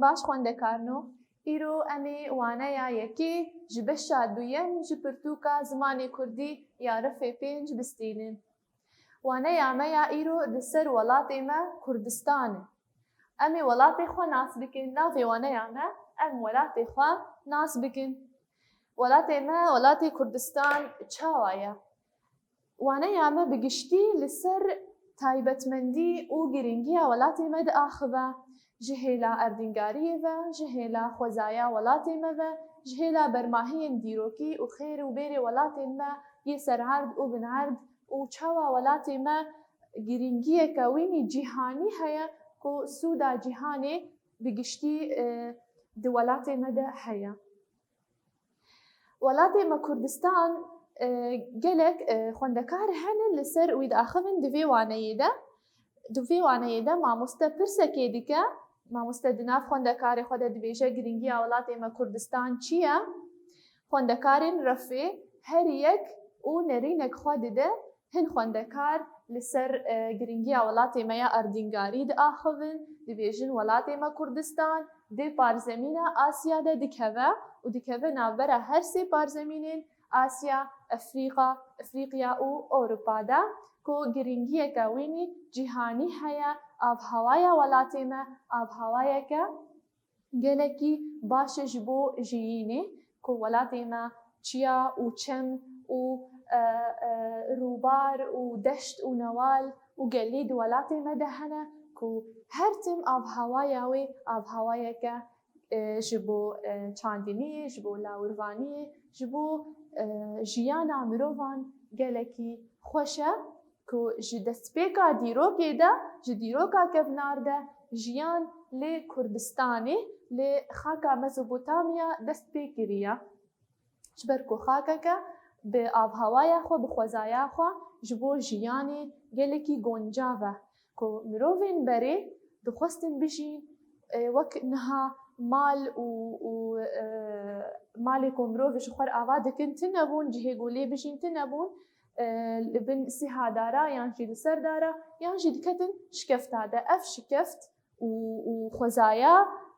باش خوندەکارنەوە ئیرۆ ئەمێ وانەیە یەکێ ji beşa duyem ji pirtûka zimanê Kurdî ya rifê pênc bistînin. Waneya me ya îro di ser welatê me Kurdistan e. Em ê welatê xwe nas bikin, navê waneya me em welatê xwe nas bikin. Welatê me welatê Kurdistan çawa ye? Waneya me bi giştî li ser taybetmendî û giringiya welatê me diaxive. Ji hêla erdîngariyê ve, ji hêla xwezaya welatê me ve, ji hêla bermahiyên dîrokî û xêr û bêrê welatên me yê serherd û binerd û çawa welatê me giringiyeke wînî cîhanî heye ku sûda cîhanê bi giştî di welatê me de heye. Welatê me Kurdistan gelek xwendekar hene li ser wî diaxivin di vê waneyê de. Di vê waneyê de mamoste pirsekê dike. Mamoste di nav xwendekarê xwe de dibêje giringiya welatê me Kurdistan çi ye? Xwendekarên refê herî yek û nerînek xwe dide hin xwendekar li ser giringiya welatê me ya erdîngarî diaxivin, dibêjin welatê me Kurdistan dê parzemîna Asya de dikeve û dikeve navbera her sê parzemînên Asya, Efrîqiya û Ewropa de ku giringiyeke wînî cîhanî heye. Avhewaya welatê me avhewayeke gelekî baş e ji bo jiyînê ku welatê me çiya û çem û rûbar û deşt û newal û gelî di welatê me de hene ku her tim avhewaya wê avhewayeke ji bo çandiniyê, ji bo lawirvaniyê, ji bo jiyana mirovan gelekî xweş e ku ji destpêka dîrokê de, ji dîroka kevnar de jiyan lê Kurdistanê, lê xaka Mezopotamya dest pê kiriye. Ji ber ku xakeke bi avhewaya xwe, bi xwezaya xwe ji bo jiyanê gelekî goncav e ku mirovên berê dixwestin bijîn wek niha mal û malê ku mirov ji xwe re ava dikin tinebûn cihê ku lê bijîn tinebûn li bin sîhadara yan jî li ser dara yan jî diketin şikefta de. Ev şikeft û xwezaya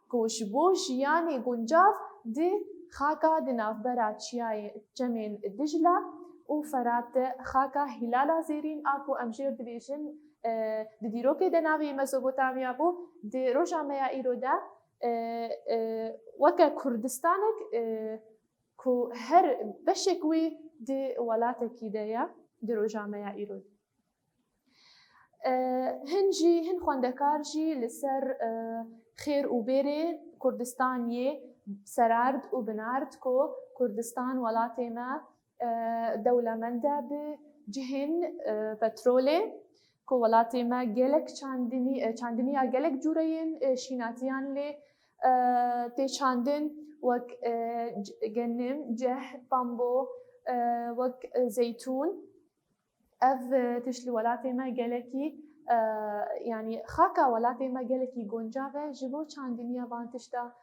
ku ji bo jiyanê guncav di xaka di navbera çiyayê cemên Dicla û Ferat de xaka Hilala Zêrîn a ku em jê dibêjin di dîrokê de navê Mezopotamya bû. Di roja me ya îro de weke Kurdistanek ku her beşek wê di welatekî de ye di roja me ya îro de. Hin jî hin xwendekar jî li ser xêr û bêrê Kurdistaniyê serard û binard ku Kurdistan welatê me dewlemend e bi cihên petrolê ku welatê me gelek çandiniya gelek cûreyên şînatiyan lê tê çandin wek genim, ceh, bambo, wek zeytûn. Ev tişt li welatê me gelekî yanî xaka welatê me gelekî goncav e ji bo çandiniya van tişta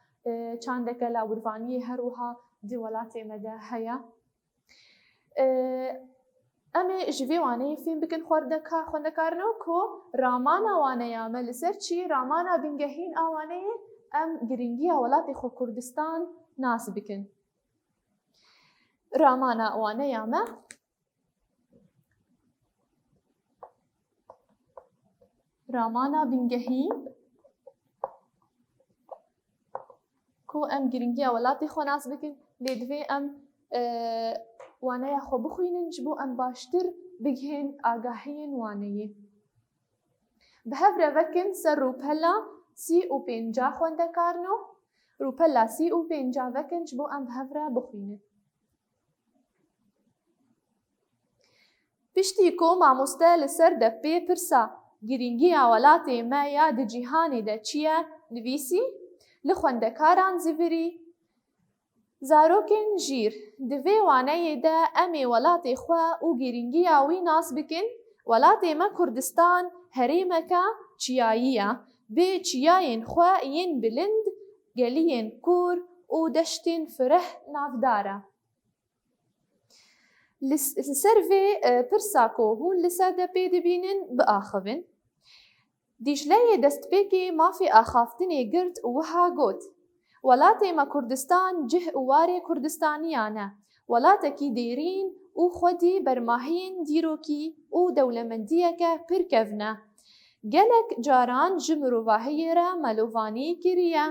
çandeke lawirvaniyê her wiha di welatê me de heye. Em ê ji vê waneyê fêm bikin xwendekarino ku ramana waneya me li ser çi? Ramana bingehîn a waneyê em giringiya welatê xwe Kurdistan nas bikin. Ramana waneya me ramana bingehîn ku em giringiya welatê xwe nas bikin lê divê em waneya xwe bixwînin ji bo em baştir bigihên agahiyên waneyê. Bi hev re vekin ser rûpela 35 xwendekarino. Rûpela 35 vekin ji bo em bi hev re bixwînin. Piştî ku mamoste li ser depê pirsa giringiya welatê me ya di cîhanê de çi ye nivîsî, li xwendekaran zîvirî. Zarokên jîr di vê waneyê de em ê welatê xwe û giringiya wî nas bikin. Welatê me Kurdistan herêmeka çiyayî ye. Bê çiyayên xwe yên bilind, geliyên kûr û deştên fireh navdar e. Li ser vê pirsa ku hûn li ser depê dibînin biaxivin. دیجلەیە دەستپێکی مافی ئاخافتنێ گرت وها گوت وڵاتێمە کوردستان جه و وارێ کوردستانیانە وڵاتێکی دێرین و خودی بەرماهین دیرۆکی و دەولەمەندیەکە پرکەڤنە gelek caran ji mirovahiyê re melovanî kiriye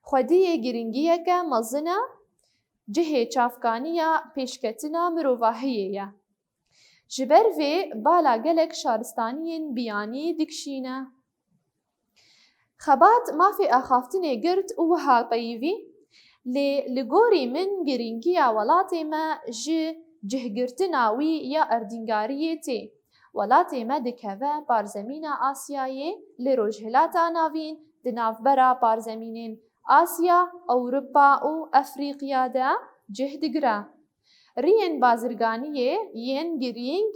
xwediyê giringiyeke mezin e cihê çavkaniya pêşketina mirovahiyê ye ji ber vê bala gelek şaristaniyên biyanî dikişîne xebat mafê axaftinê girt û wiha peyivî lê li gorî min giringiya welatê me ji cihgirtina wî ya erdîngariyê tê welatê me dikeve barzemîna Asyayê li Rojhilata Navîn di navbera barzemînên Asya, Ewropa û Efrîqiya de cih digire. Riyên bazirganiyê yên girîng,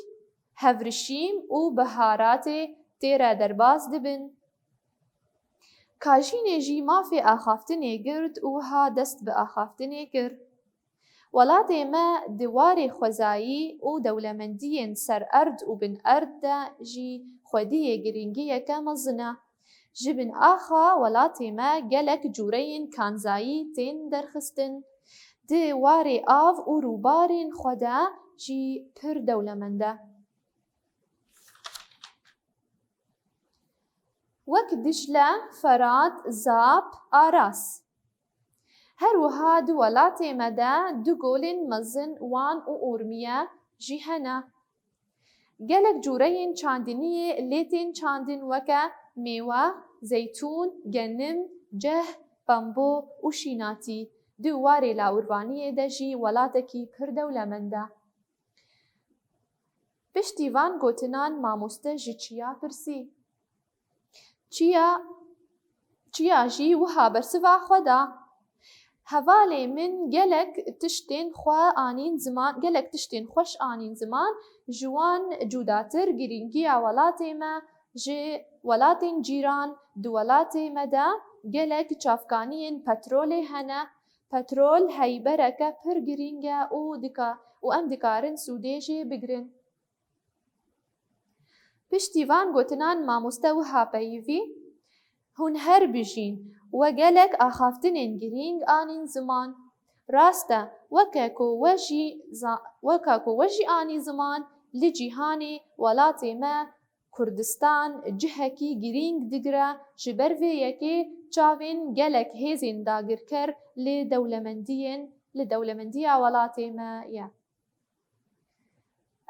hevrişîm û biharatê tê re derbas dibin. Kajînê jî mafê axaftinê girt û wiha dest bi axaftinê kir. Welatê me di warê xwezayî û dewlemendiyên sererd û binerd de jî xwediyê giringiyeke mezin e. Ji bin axa welatê me gelek cûreyên kanzayî tên derxistin. Di warê av û rûbarên xwe de jî pir dewlemend e. Wek Dicle, Ferat, Zap, Aras. Her wiha di welatê me de du golên mezin wan û Ormiye jî hene. Gelek cûreyên çandiniyê lê tên çandin weke mêwe, zeytûn, genim, ceh, bambo û şînatî. Di warê lawirvaniyê de jî welatekî pir dewlemend e. Piştî van gotinan mamoste ji çiya pirsî. Çiya jî wiha bersiva xwe da. Hevalê min gelek tiştên xweş anîn ziman ji wan cudatir giringiya welatê me ji welatên cîran di welatê me de gelek çavkaniyên petrolê hene. Petrol heybereke pir giring e û em dikarin sûdê jê bigirin. Piştî van gotinan mamoste wiha peyivî hûn her bijîn we gelek axaftinên girîng anîn ziman. Rast e weke ku we jî anî ziman li cîhanê welatê me Kurdistan cihekî girîng digire ji ber vê yekê çavên gelek hêzên dagirker li dewlemendiya welatê me ye.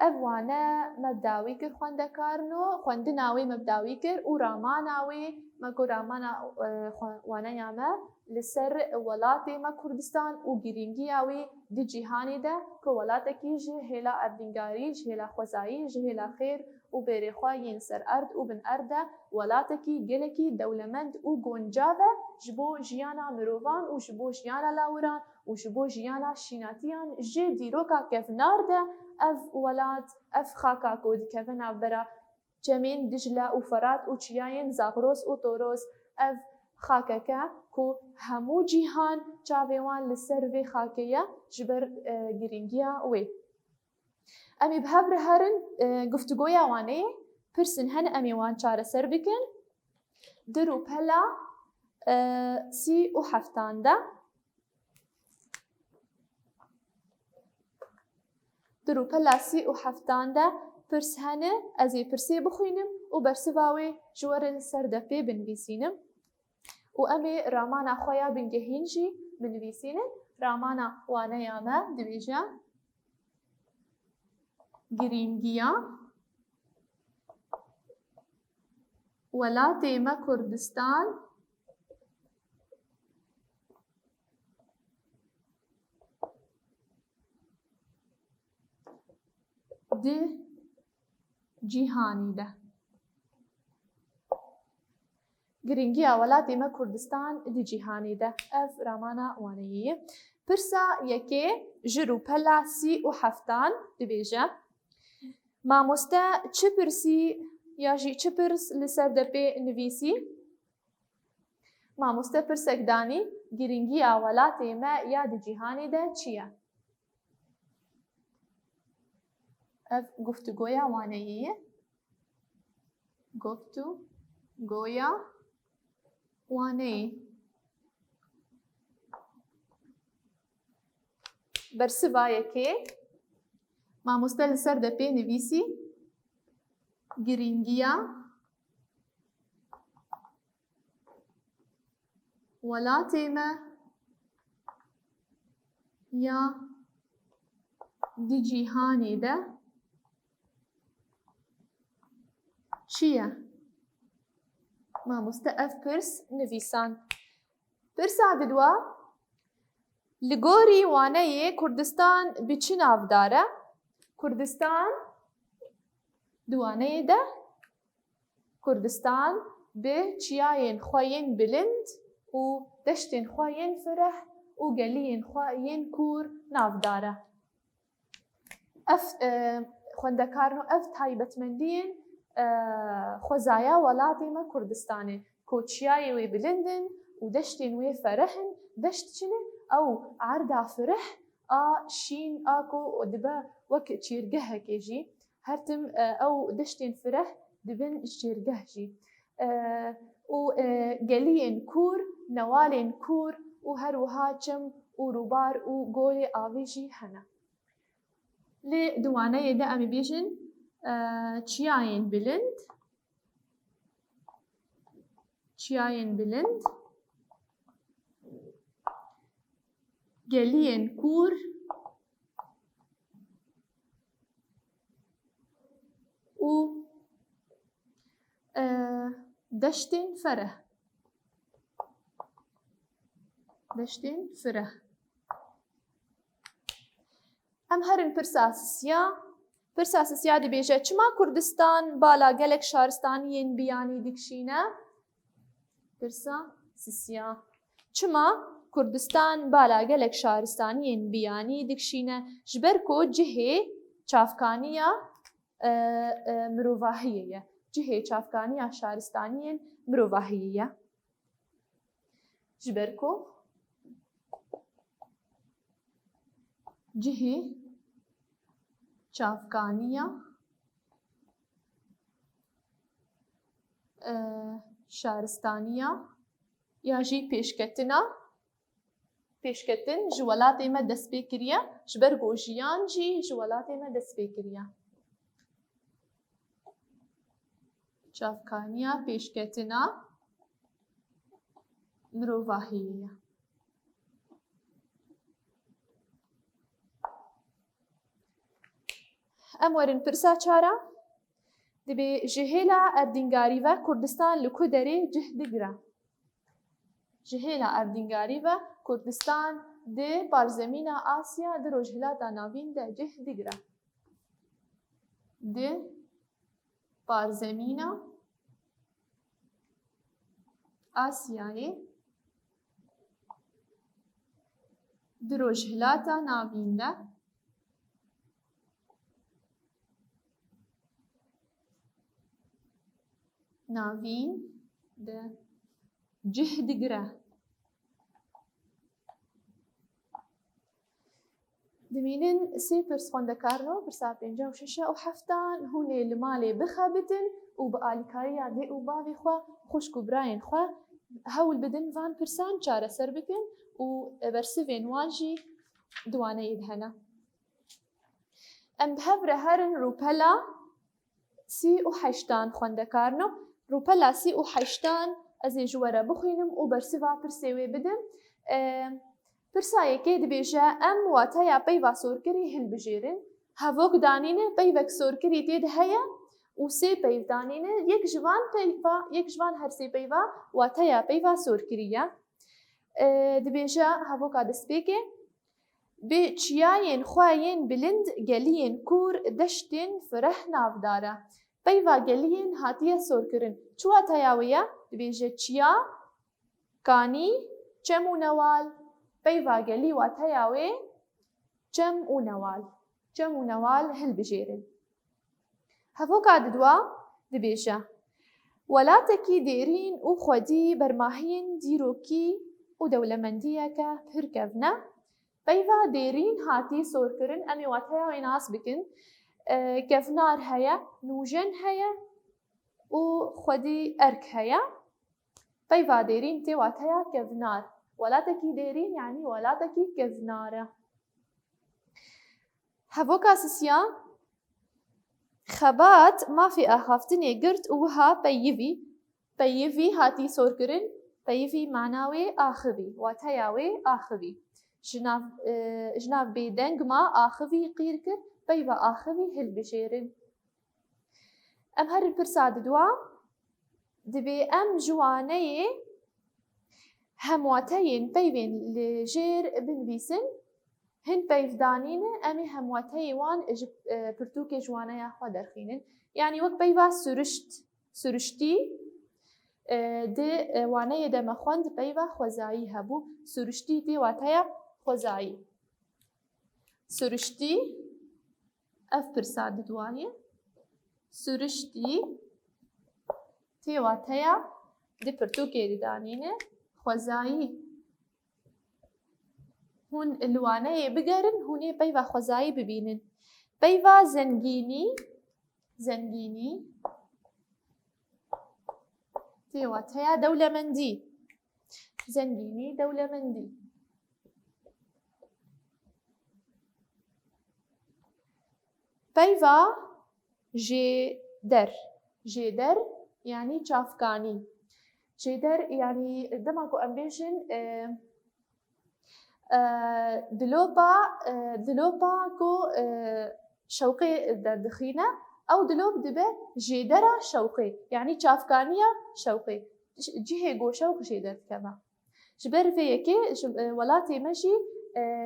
Ev wane mebdawî kir xwendekarin û xwendina wê mebdawî kir û ramana wê me got ramana waneya me li ser welatê me Kurdistan û giringiya wê di cîhanê de ku welatekî ji hêla erdîngarî, ji hêla xwezayî, ji hêla xêr û bêrêxwe yên sererd û binerd de welatekî gelekî dewlemend û goncav e ji bo jiyana mirovan û ji bo jiyana lawiran û ji bo jiyana şînatiyan ji dîroka kevnar de ev welat, ev xaka ku dikeve navbera çemên Dicle û Ferat û çiyayên Zagros û Toros ev xakeke ku hemû cîhan çavê wan li ser vê xakê ye ji ber giringiya wê. Em ê bi hev re herin guftûgoya waneyê pirsin hene em ê wan çareser bikin. Di rûpela 37 de Di rûpela 37 de pirs hene ez ê pirsê bixwînim û bersiva wê ji we re li ser depê binivîsînim û em ê ramana xwe ya bingehîn jî binivîsînin. Ramana waneya me dibêje giringiya welatê me Kurdistan di cîhanî de. Giringiya welatê me Kurdistan di cîhanê de. Ev ramana waneyê ye. Pirsa yekê ji rûpela 37 dibêje mamoste çi pirsî ya jî çi pirs li ser depê nivîsî? Mamoste pirsek danî giringiya welatê me ya di cîhanê de çi ye? Ev guftûgoya waneyê ye. گۆیە وانەیە بەرسڤە یەکێ مامۆستا لەسەر دە پێ نویسی گرنگیە وڵاتێمە یا دیجیهانێدە چییە؟ مامۆستا ئەف پرس نویسان. پرسا ددووە li gorî waneyê Kurdistan bi çi navdar e? Kurdistan di waneyê de Kurdistan bi çiyayên xwe yên bilind û deştên xwe yên fireh û geliyên xwe yên kûr navdar e. Ev xwendekarin ev taybetmendiyên xwezaya welatê me Kurdistanê ku çiyayê wê bilind in û deştên wê fereh in. Deşt çi ne? Ew erda fireh a şîn a ku dibe wek çêrgehekê jî her tim ew deştên fireh dibin çêrgeh jî û geliyên kûr newalên kûr û her wiha çim û rûbar û golê avê jî hene. Lê di waneyê de em ê bêjin çiyayên bilind, çiyayên bilind, geliyên kûr û deştên fereh. Deştên fireh. Em herin pirsa sisiya. Pirsa sisiya dibêje çima Kurdistan bala gelek şaristaniyên biyanî dikişîne? Pirsa sisiya. Çima Kurdistan bala gelek şaristaniyên biyanî dikişîne? Ji ber ku cihê çavkaniya mirovahiyê ye. Cihê çavkaniya şaristaniyên mirovahiyê ye. Ji ber ku cihê çavkaniya şaristaniya ya jî pêşketina pêşketin ji welatê me dest pê kiriye ji ber ku jiyan jî ji welatê me dest pê kiriye. Çavkaniya pêşketina mirovahiyê ye. Em werin pirsa çara dibe ji hêla erdîngarî ve Kurdistan li ku derê cih digire. Ji hêla erdîngarî ve Kurdistan di barzemîna Asya di Rojhilata Navîn de cih digire. Di barzemîna Asyayê di Rojhilata Navîn de navîn de cih digire. Dimînin sê pirs xwendekarino pirsa pênca û şeşe û heftan hûnê li malê bixebitin û bi alîkariya dê û bavê xwe xwişk û birayên xwe hewl bidin van pirsan çareser bikin û bersivên wan jî di waneyê de hene. Em bi hev re herin rûpela sî û heştan xwendekarino. Rûpela sî û heştan ez ê ji we re bixwînim û bersiva pirsê wê bidim. Pirsa yekê dibêje em wateya peyva sorkirî hilbijêrin. Hevok danîne peyvek sorkirî tê de heye û sê peyv danîne yek ji van her sê peyva wateya peyva sorkirî ye. Dibêje hevoka destpêkê bi çiyayên xwe yên bilind geliyên kûr deştên fireh navdar e. Peyva geliyên hatiye sorkirin. Çi wateya wê ye? Dibêje çiya, kanî, çem û newal. Peyva gelî wateya wê çem û newal. Çem û newal hilbijêrin. Hevoka didwa dibêje welatekî dêrîn û xwedî bermahiyên dîrokî û dewlemendiyeke pir kevne. Peyva dêrîn hatî sorkirin em ê wateya wê nas bikin. Kevnar heye, nûjen heye و خودی ارک هیا پیوا دیرین تی واتیا کذنار ولاتکی دیرین یعنی ولاتکی کذناره هفوکا سسیا خبات ما في أخافتني قرت وها بيفي هاتي سوركرن بيفي معناوي آخذي واتياوي آخذي جناف بيدنگ ما آخذي قيركر بيفا آخذي هل بشيرن أم هر البرساد دوا دبي أم جواني همواتين بيبين لجير بن بيسن هن بيف دانين أمي همواتي وان برتوكي جوانا يا خوا درخينن يعني وك بيفا سرشتي دي واني دم خوند بيفا خوزاي هبو سرشتي دي واتايا خوزاي سرشتي اف برساد دواني سرشتي تي واتايا دي برتوكي دانين خوزاي هون الواني بقرن هوني بيفا خوزاي ببينن بيفا زنجيني تي واتايا دولة مندي زنجيني دولة مندي بيفا جيدر يعني شافكاني جيدر يعني دماغو امبيشن دلوبا كو شوقي دخينة أو دلوب دبه جيدرة شوقي يعني شافكانية شوقي جهة جو شوق جيدر كما جبر فيكي ولاتي مشي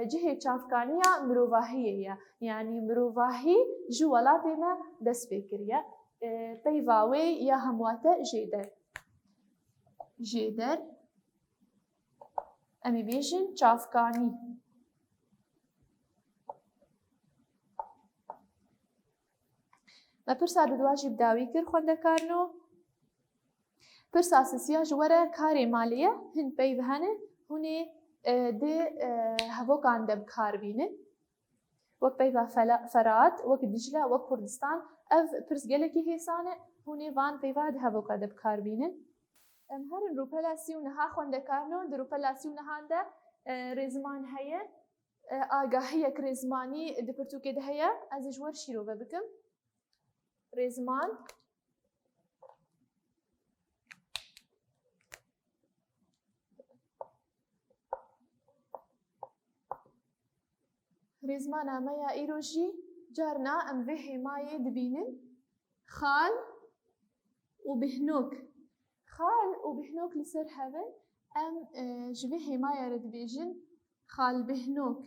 جهة شافكانية مروفاهية يعني مروفاهي جو ولاتي ما دس بكرية بيفاوي يا همواته جيدر أمي بيجن شافكاني ما برسا دواجی بداوی کر خوندکارنو برسا سسیا جوره کاری مالیه هن پیو هنه هونه ده هفوکان دب کار بینه وک پیو فرات وک دجله وک کردستان اف برس گلکی هیسانه هونه وان پیو ده هفوکا دب کار بینه هر روپلاسیو نها خوندکارنو در روپلاسیو نهانده رزمان هیا آگاهی یک رزمانی دپرتو که ده هیا از جوار شیرو بکم رزمان أمايا إيروجي جارنا أم في حماية دبينن خال وبهنوك لسر هذا أم جبي حماية ردبيجن خال بهنوك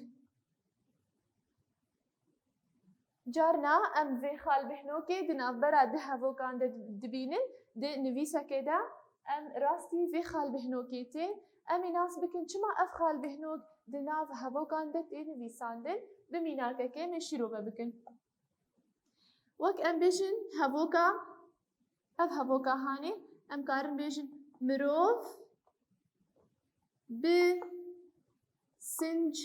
جارنا أم في خال بهنوكي دنا برا دهفو كان دبينن دي نفيسا كده أم راستي في خال بهنوكي تي أمي ناس بكن شما أف خال بهنوك دنا هفو كان دي نفيساندن بميناكا كي من شروبا بكن وك أم بيجن هفوكا أف هفوكا هاني أم كارن بيجن مروف بسنج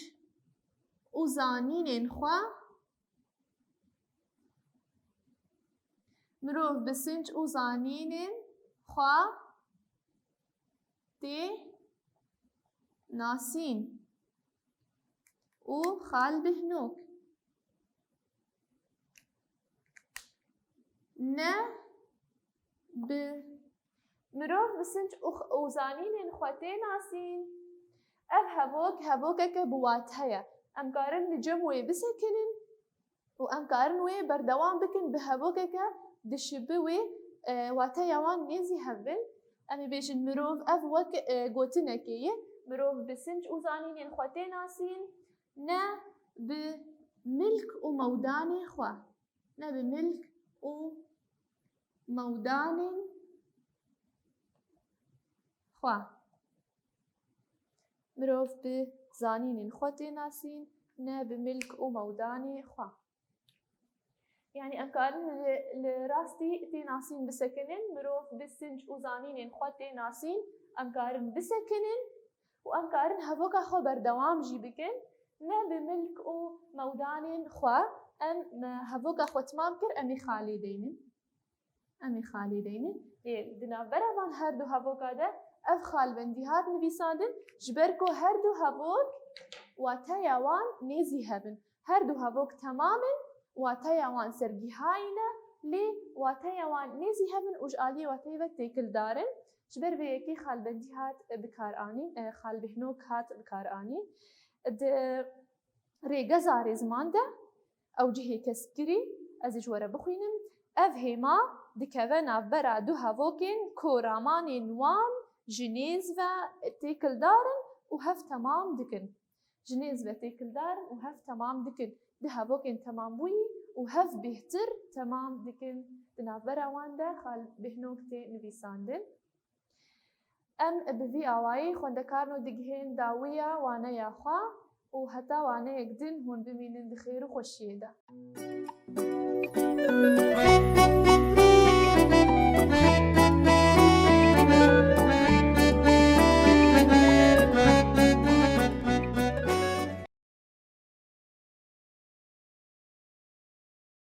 وزانين خوا مروف بسنج وزانين خوا تي ناسين و خال بهنوك مروف بسنج وزانين خواتي ناسين اف هبوكك بوات هيا ام كارن لجموي بسكنن و ام كارن وي بردوام بكن بهبوكك دشبوي واتيا وان نيزي هبن امي بيجن مروف اف وك قوتنكيه مروف بسنج وزانين خواتي ناسين نا بملك وموداني خوا نا بملك وموداني خوا مروف بزانين خواتي ناسين نا بملك وموداني خوا يعني أمكارن لراستي تي ناسين بسكنن مروف بسنج وزانين خواتي ناسين أمكارن بسكنن وأمكارن هفوكا خو بردوام جي بكن نا بملك ومودانين خوا أم هفوكا خو تمام كر أمي خالي دينن ئەمی خالی دەینن دنابەرەوان هەردوو هەڤۆکادە ئەف خالبەندی هات نویساندن ji ber ku herdû hevok wateya wan nêzî hebin. Herdû hevok temamin wateya wan sergîhayîne lê wateya wan nêzî hebin û ji aliyê wateyê ve têkildarin. Ji ber vê yekê xalbendî hat bikaranîn, xalbîhnok hat bikaranîn. Di rêgeza rêzman de ew cihê keskirî ez ê ji were bixwînim. Ev hêma dikeve navbera du hevokên ku ramanên wan ji nêz ve têkildarin û hev temam dikin. Ji nêz ve têkildarin û hev temam dikin. Di hevokên temambûyî û hev bêhtir temam dikin. Di navbera wan de xalbîhnok tê nivîsandin. Em bi vî awayî xwendekarin û digihên dawiya waneya xwe û heta waneyek din hûn bimînin di xêr û xweşiyê de.